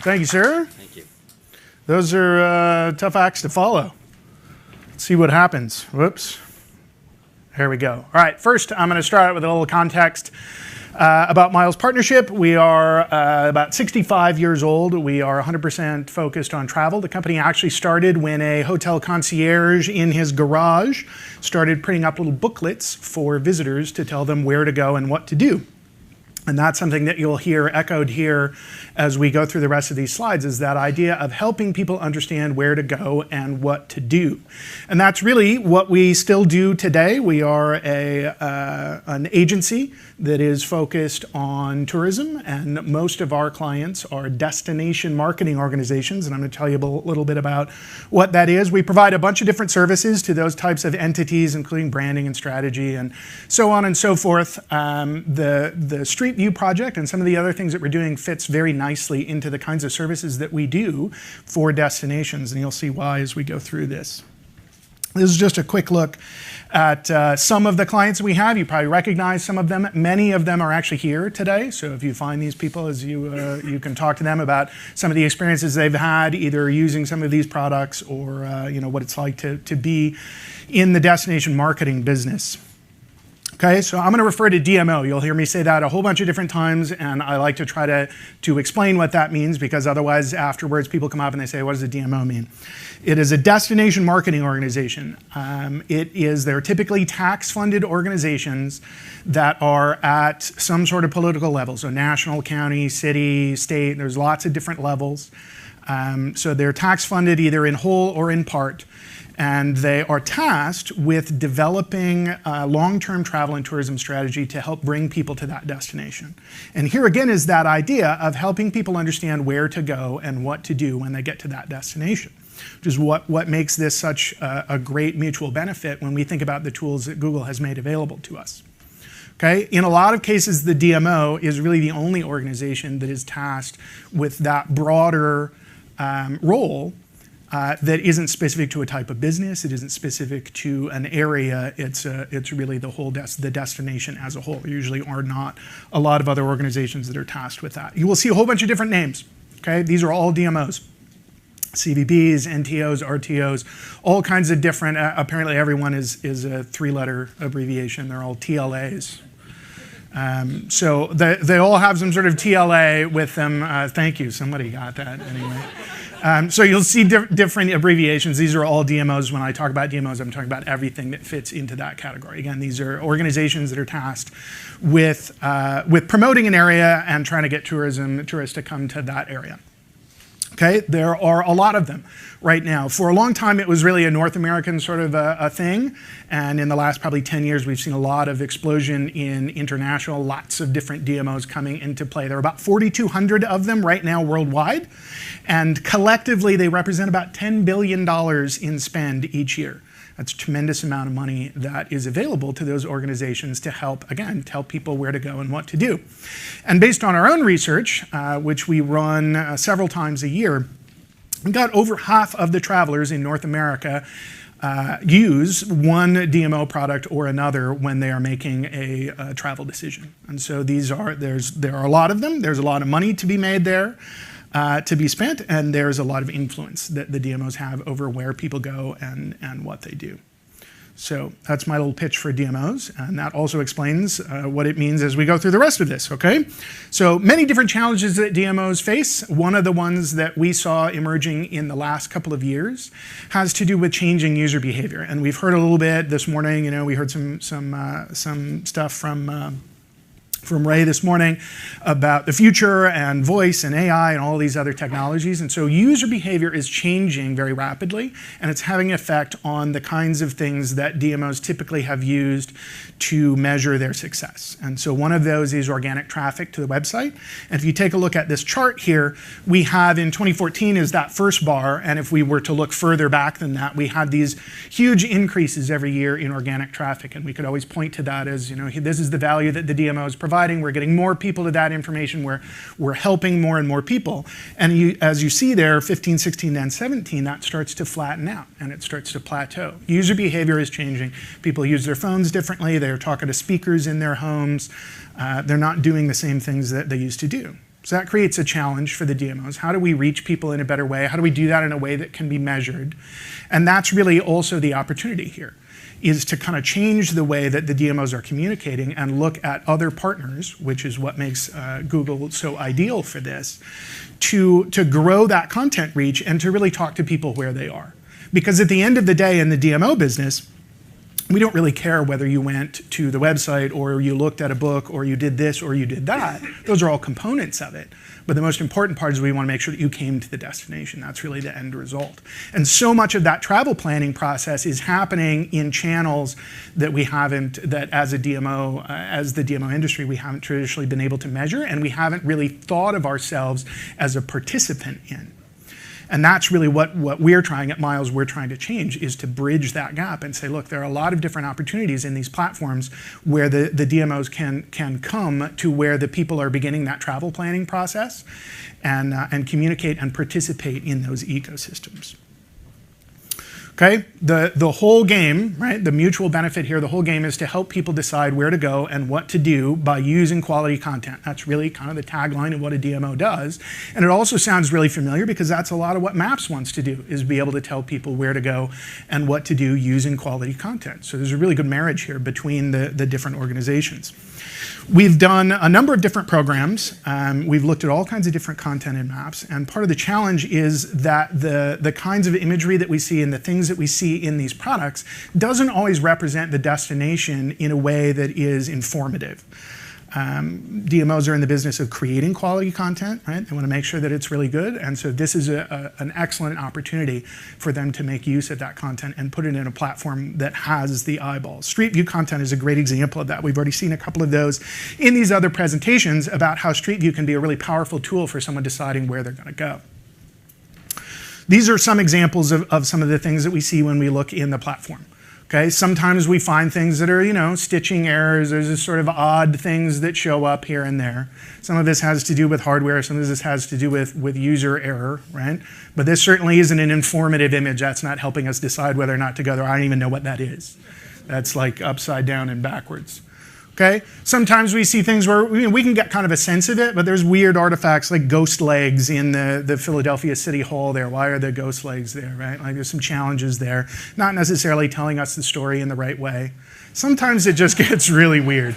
Thank you, sir. Thank you. Those are tough acts to follow. Let's see what happens. Whoops. There we go. All right, first I'm going to start out with a little context about Miles Partnership. We are about 65 years old. We are 100% focused on travel. The company actually started when a hotel concierge in his garage started printing up little booklets for visitors to tell them where to go and what to do. And that's something that you'll hear echoed here as we go through the rest of these slides, is that idea of helping people understand where to go and what to do. And that's really what we still do today. We are an agency that is focused on tourism, and most of our clients are destination marketing organizations, and I'm going to tell you a little bit about what that is. We provide a bunch of different services to those types of entities, including branding and strategy and so on and so forth. The Street View project and some of the other things that we're doing fits very nicely into the kinds of services that we do for destinations, and you'll see why as we go through this. This is just a quick look at some of the clients we have. You probably recognize some of them. Many of them are actually here today, so if you find these people, as you can talk to them about some of the experiences they've had either using some of these products or what it's like to be in the destination marketing business. Okay, so I'm going to refer to DMO. You'll hear me say that a whole bunch of different times, and I like to try to explain what that means, because otherwise afterwards people come up and they say, what does a DMO mean? It is a destination marketing organization. They're typically tax-funded organizations that are at some sort of political level, so national, county, city, state, there's lots of different levels. So they're tax-funded either in whole or in part. And they are tasked with developing a long-term travel and tourism strategy to help bring people to that destination. And here again is that idea of helping people understand where to go and what to do when they get to that destination, which is what makes this such a great mutual benefit when we think about the tools that Google has made available to us. Okay? In a lot of cases, the DMO is really the only organization that is tasked with that broader role. That isn't specific to a type of business. It isn't specific to an area. It's really the whole the destination as a whole. There usually are not a lot of other organizations that are tasked with that. You will see a whole bunch of different names. Okay, these are all DMOs, CVBs, NTOs, RTOs, all kinds of different. Apparently, everyone is a three-letter abbreviation. They're all TLAs. So they all have some sort of TLA with them. Thank you. Somebody got that anyway. So you'll see different abbreviations. These are all DMOs. When I talk about DMOs, I'm talking about everything that fits into that category. Again, these are organizations that are tasked with promoting an area and trying to get tourists to come to that area. Okay, there are a lot of them right now. For a long time, it was really a North American sort of a thing. And in the last probably 10 years, we've seen a lot of explosion in international, lots of different DMOs coming into play. There are about 4,200 of them right now worldwide. And collectively, they represent about $10 billion in spend each year. That's a tremendous amount of money that is available to those organizations to help, again, tell people where to go and what to do. And based on our own research, which we run several times a year, we got over half of the travelers in North America use one DMO product or another when they are making a travel decision. And so there are a lot of them. There's a lot of money to be made there. To be spent, and there's a lot of influence that the DMOs have over where people go and what they do. So that's my little pitch for DMOs, and that also explains what it means as we go through the rest of this, okay? So many different challenges that DMOs face. One of the ones that we saw emerging in the last couple of years has to do with changing user behavior. And we've heard a little bit this morning, we heard some stuff from Ray this morning about the future and voice and AI and all these other technologies. And so user behavior is changing very rapidly, and it's having an effect on the kinds of things that DMOs typically have used to measure their success. And so one of those is organic traffic to the website. And if you take a look at this chart here, we have in 2014 is that first bar, and if we were to look further back than that, we had these huge increases every year in organic traffic, and we could always point to that as, this is the value that the DMO is providing. We're getting more people to that information. We're helping more and more people. And as you see there, 15, 16, and 17, that starts to flatten out and it starts to plateau. User behavior is changing. People use their phones differently. They're talking to speakers in their homes. They're not doing the same things that they used to do. So that creates a challenge for the DMOs. How do we reach people in a better way? How do we do that in a way that can be measured? And that's really also the opportunity here, is to kind of change the way that the DMOs are communicating and look at other partners, which is what makes Google so ideal for this, to grow that content reach and to really talk to people where they are. Because at the end of the day in the DMO business, we don't really care whether you went to the website or you looked at a book or you did this or you did that. Those are all components of it. But the most important part is we want to make sure that you came to the destination. That's really the end result. And so much of that travel planning process is happening in channels that we haven't, that as a DMO, as the DMO industry, we haven't traditionally been able to measure, and we haven't really thought of ourselves as a participant in. And that's really what we're trying at Miles, we're trying to change, is to bridge that gap and say, look, there are a lot of different opportunities in these platforms where the DMOs can come to where the people are beginning that travel planning process and communicate and participate in those ecosystems. Okay, the whole game, right, the mutual benefit here, the whole game is to help people decide where to go and what to do by using quality content. That's really kind of the tagline of what a DMO does. And it also sounds really familiar because that's a lot of what Maps wants to do, is be able to tell people where to go and what to do using quality content. So there's a really good marriage here between the different organizations. We've done a number of different programs. We've looked at all kinds of different content in Maps, and part of the challenge is that the kinds of imagery that we see and the things that we see in these products doesn't always represent the destination in a way that is informative. DMOs are in the business of creating quality content, right? They want to make sure that it's really good, and so this is an excellent opportunity for them to make use of that content and put it in a platform that has the eyeballs. Street View content is a great example of that. We've already seen a couple of those in these other presentations about how Street View can be a really powerful tool for someone deciding where they're going to go. These are some examples of some of the things that we see when we look in the platform. Okay, sometimes we find things that are, stitching errors. There's this sort of odd things that show up here and there. Some of this has to do with hardware. Some of this has to do with user error, right? But this certainly isn't an informative image. That's not helping us decide whether or not to go there. I don't even know what that is. That's like upside down and backwards. Okay? Sometimes we see things where we can get kind of a sense of it, but there's weird artifacts like ghost legs in the Philadelphia City Hall there. Why are there ghost legs there, right? Like there's some challenges there, not necessarily telling us the story in the right way. Sometimes it just gets really weird.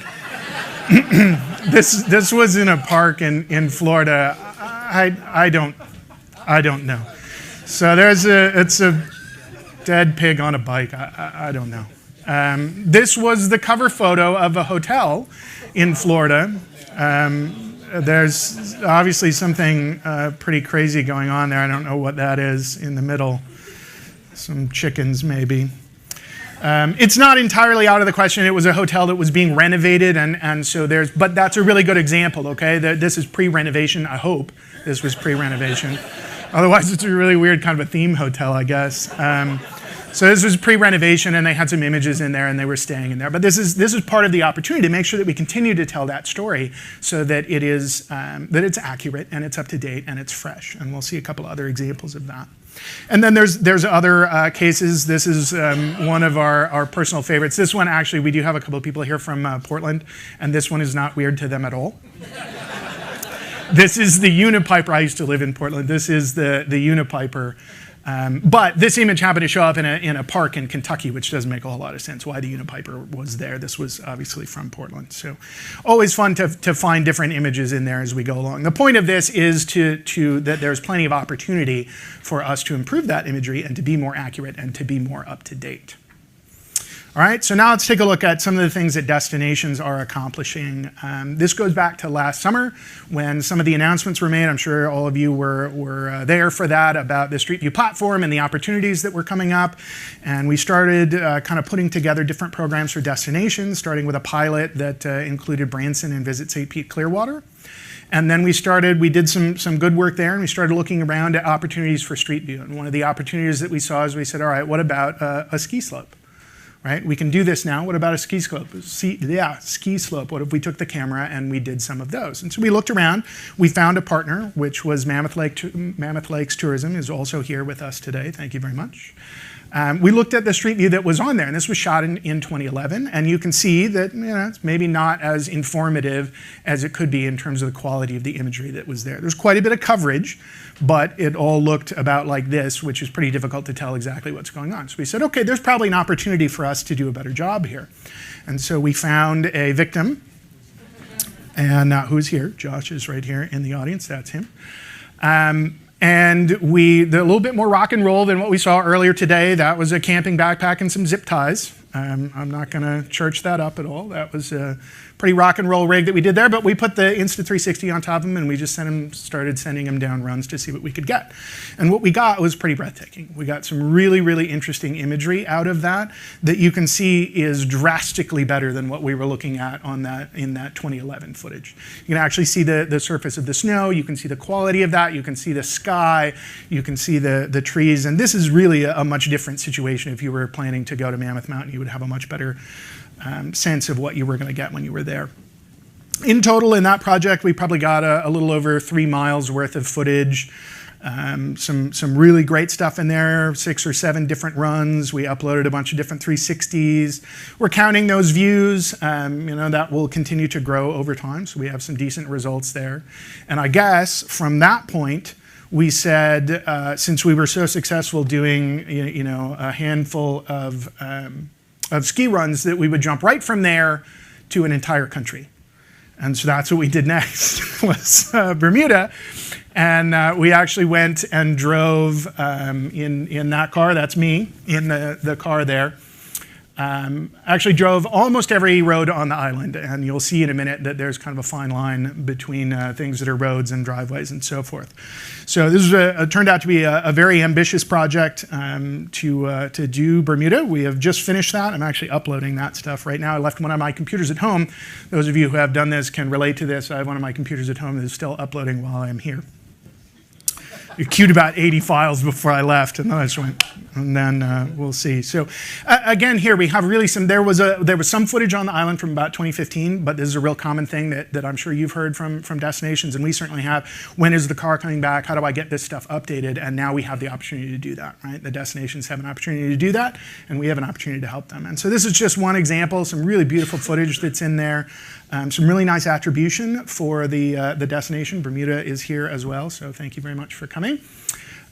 This was in a park in Florida. I don't know. So it's a dead pig on a bike. I don't know. This was the cover photo of a hotel in Florida. There's obviously something pretty crazy going on there. I don't know what that is in the middle. Some chickens, maybe. It's not entirely out of the question. It was a hotel that was being renovated, and so but that's a really good example, okay? This is pre-renovation. I hope this was pre-renovation. Otherwise, it's a really weird kind of a theme hotel, I guess. So this was pre-renovation, and they had some images in there, and they were staying in there. But this is part of the opportunity to make sure that we continue to tell that story, so that it is that it's accurate and it's up to date and it's fresh. And we'll see a couple other examples of that. And then there's other cases. This is one of our personal favorites. This one, actually, we do have a couple of people here from Portland, and this one is not weird to them at all. This is the Unipiper. I used to live in Portland. This is the Unipiper. But this image happened to show up in a park in Kentucky, which doesn't make a whole lot of sense why the Unipiper was there. This was obviously from Portland. So always fun to find different images in there as we go along. The point of this is that there's plenty of opportunity for us to improve that imagery and to be more accurate and to be more up to date. All right, so now let's take a look at some of the things that destinations are accomplishing. This goes back to last summer when some of the announcements were made. I'm sure all of you were there for that, about the Street View platform and the opportunities that were coming up. And we started kind of putting together different programs for destinations, starting with a pilot that included Branson and Visit St. Pete Clearwater. And then we did some good work there, and we started looking around at opportunities for Street View. And one of the opportunities that we saw is we said, all right, what about a ski slope? Right? We can do this now. What about a ski slope? Ski slope. What if we took the camera and we did some of those? And so we looked around. We found a partner, which was Mammoth Lakes Tourism, is also here with us today. Thank you very much. We looked at the street view that was on there, and this was shot in 2011, and you can see that it's maybe not as informative as it could be in terms of the quality of the imagery that was there. There's quite a bit of coverage, but it all looked about like this, which is pretty difficult to tell exactly what's going on. So we said, okay, there's probably an opportunity for us to do a better job here. And so we found a victim, and who's here? Josh is right here in the audience, that's him. And they're a little bit more rock and roll than what we saw earlier today. That was a camping backpack and some zip ties. I'm not going to church that up at all. That was a pretty rock and roll rig that we did there, but we put the Insta360 on top of him, and we just started sending him down runs to see what we could get. And what we got was pretty breathtaking. We got some really, really interesting imagery out of that you can see is drastically better than what we were looking at in that 2011 footage. You can actually see the surface of the snow, you can see the quality of that, you can see the sky, you can see the trees, and this is really a much different situation. If you were planning to go to Mammoth Mountain, you would have a much better sense of what you were going to get when you were there. In total, in that project, we probably got a little over 3 miles worth of footage. Some really great stuff in there, 6 or 7 different runs. We uploaded a bunch of different 360s. We're counting those views. That will continue to grow over time, so we have some decent results there. And I guess from that point, we said, since we were so successful doing a handful of ski runs, that we would jump right from there to an entire country. And so that's what we did next, was Bermuda. And we actually went and drove in that car, that's me, in the car there. Actually drove almost every road on the island, and you'll see in a minute that there's kind of a fine line between things that are roads and driveways and so forth. So this turned out to be a very ambitious project to do Bermuda. We have just finished that. I'm actually uploading that stuff right now. I left one of my computers at home. Those of you who have done this can relate to this. I have one of my computers at home that is still uploading while I'm here. I queued about 80 files before I left, and then I just went, and then we'll see. So again, here we have really there was some footage on the island from about 2015, but this is a real common thing that I'm sure you've heard from destinations, and we certainly have. When is the car coming back? How do I get this stuff updated? And now we have the opportunity to do that, right? The destinations have an opportunity to do that, and we have an opportunity to help them. And so this is just one example, some really beautiful footage that's in there. Some really nice attribution for the destination. Bermuda is here as well, so thank you very much for coming.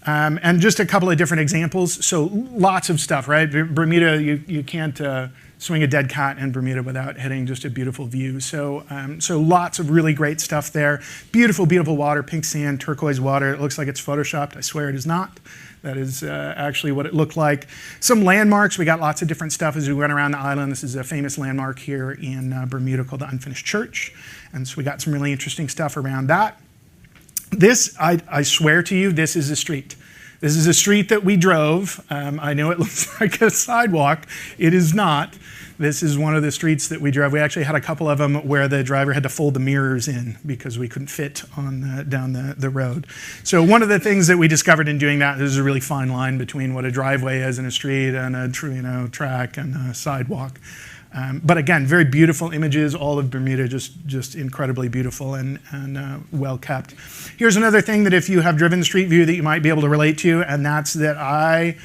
And just a couple of different examples. So lots of stuff, right? Bermuda, you can't swing a dead cat in Bermuda without hitting just a beautiful view. So lots of really great stuff there. Beautiful, beautiful water, pink sand, turquoise water. It looks like it's photoshopped. I swear it is not. That is actually what it looked like. Some landmarks. We got lots of different stuff as we went around the island. This is a famous landmark here in Bermuda called the Unfinished Church. And so we got some really interesting stuff around that. This, I swear to you, this is a street. This is a street that we drove. I know it looks like a sidewalk. It is not. This is one of the streets that we drove. We actually had a couple of them where the driver had to fold the mirrors in because we couldn't fit down the road. So one of the things that we discovered in doing that, there's a really fine line between what a driveway is in a street and a track and a sidewalk. But again, very beautiful images. All of Bermuda just incredibly beautiful and well kept. Here's another thing that if you have driven Street View that you might be able to relate to, and that's that I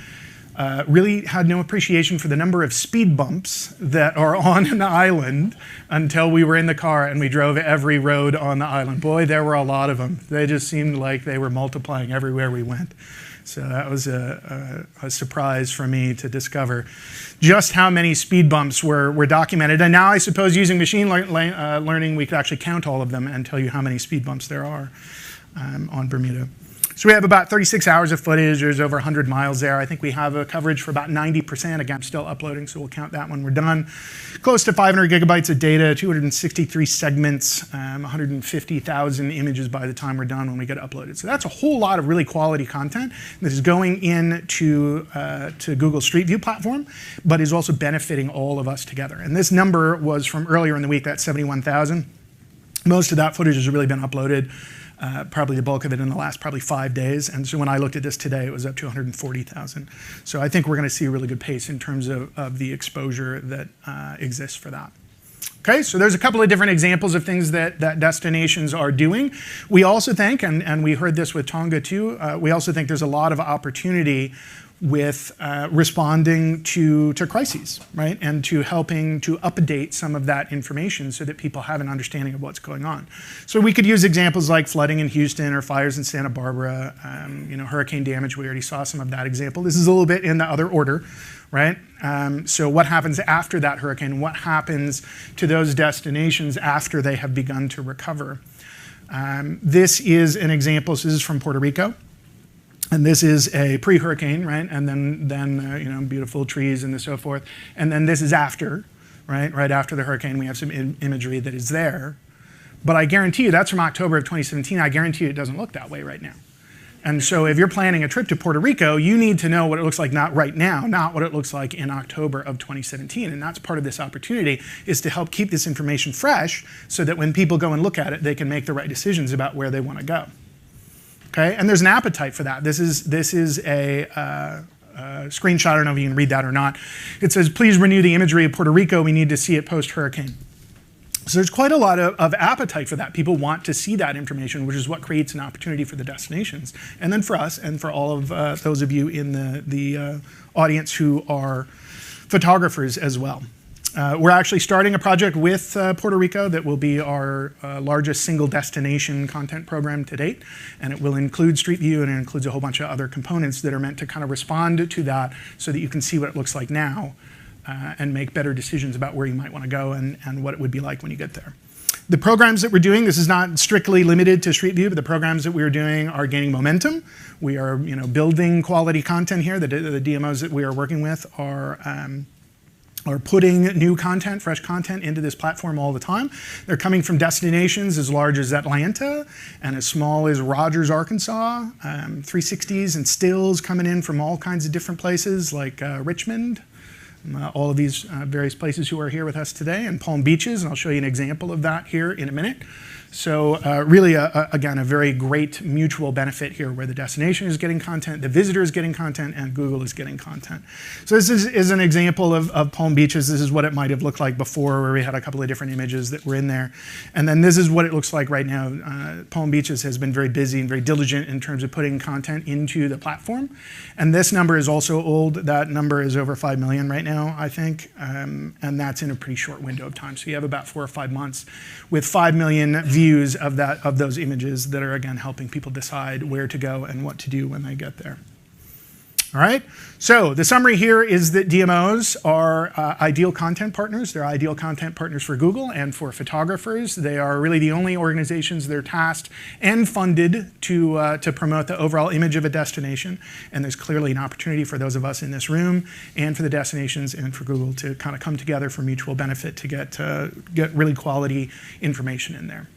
really had no appreciation for the number of speed bumps that are on an island until we were in the car and we drove every road on the island. Boy, there were a lot of them. They just seemed like they were multiplying everywhere we went. So that was a surprise for me to discover just how many speed bumps were documented. And now I suppose using machine learning, we could actually count all of them and tell you how many speed bumps there are on Bermuda. So we have about 36 hours of footage. There's over 100 miles there. I think we have a coverage for about 90%. Again, I'm still uploading, so we'll count that when we're done. Close to 500 gigabytes of data, 263 segments, 150,000 images by the time we're done when we get uploaded. So that's a whole lot of really quality content that is going into to Google Street View platform, but is also benefiting all of us together. And this number was from earlier in the week, that's 71,000. Most of that footage has really been uploaded. Probably the bulk of it in the last probably 5 days. And so when I looked at this today, it was up to 140,000. So I think we're going to see a really good pace in terms of the exposure that exists for that. Okay, so there's a couple of different examples of things that destinations are doing. We also think, and we heard this with Tonga too, we also think there's a lot of opportunity with responding to crises, right? And to helping to update some of that information so that people have an understanding of what's going on. So we could use examples like flooding in Houston or fires in Santa Barbara, hurricane damage. We already saw some of that example. This is a little bit in the other order, right? So what happens after that hurricane? What happens to those destinations after they have begun to recover? This is an example. So this is from Puerto Rico. And this is a pre-hurricane, right? And then beautiful trees and so forth. And then this is after, right? Right after the hurricane, we have some imagery that is there. But I guarantee you, that's from October of 2017. I guarantee you it doesn't look that way right now. And so if you're planning a trip to Puerto Rico, you need to know what it looks like, not right now, not what it looks like in October of 2017. And that's part of this opportunity, is to help keep this information fresh so that when people go and look at it, they can make the right decisions about where they want to go. Okay, and there's an appetite for that. This is a screenshot. I don't know if you can read that or not. It says, please renew the imagery of Puerto Rico. We need to see it post-hurricane. So there's quite a lot of appetite for that. People want to see that information, which is what creates an opportunity for the destinations. And then for us, and for all of those of you in the audience who are photographers as well. We're actually starting a project with Puerto Rico that will be our largest single destination content program to date. And it will include Street View, and it includes a whole bunch of other components that are meant to kind of respond to that so that you can see what it looks like now and make better decisions about where you might want to go and what it would be like when you get there. The programs that we're doing, this is not strictly limited to Street View, but the programs that we're doing are gaining momentum. We are building quality content here. The DMOs that we are working with are putting new content, fresh content into this platform all the time. They're coming from destinations as large as Atlanta and as small as Rogers, Arkansas. 360s and stills coming in from all kinds of different places like Richmond. All of these various places who are here with us today, and Palm Beaches, and I'll show you an example of that here in a minute. So really, again, a very great mutual benefit here where the destination is getting content, the visitor is getting content, and Google is getting content. So this is an example of Palm Beaches. This is what it might have looked like before, where we had a couple of different images that were in there. And then this is what it looks like right now. Palm Beaches has been very busy and very diligent in terms of putting content into the platform. And this number is also old. That number is over 5 million right now, I think. And that's in a pretty short window of time. So you have about 4 or 5 months with 5 million views of those images that are, again, helping people decide where to go and what to do when they get there. All right, so the summary here is that DMOs are ideal content partners. They're ideal content partners for Google and for photographers. They are really the only organizations that are tasked and funded to promote the overall image of a destination. And there's clearly an opportunity for those of us in this room and for the destinations and for Google to kind of come together for mutual benefit to get really quality information in there.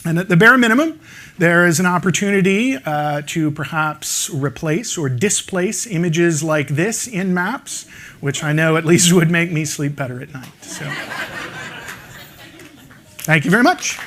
And at the bare minimum, there is an opportunity to perhaps replace or displace images like this in maps, which I know at least would make me sleep better at night. So, thank you very much.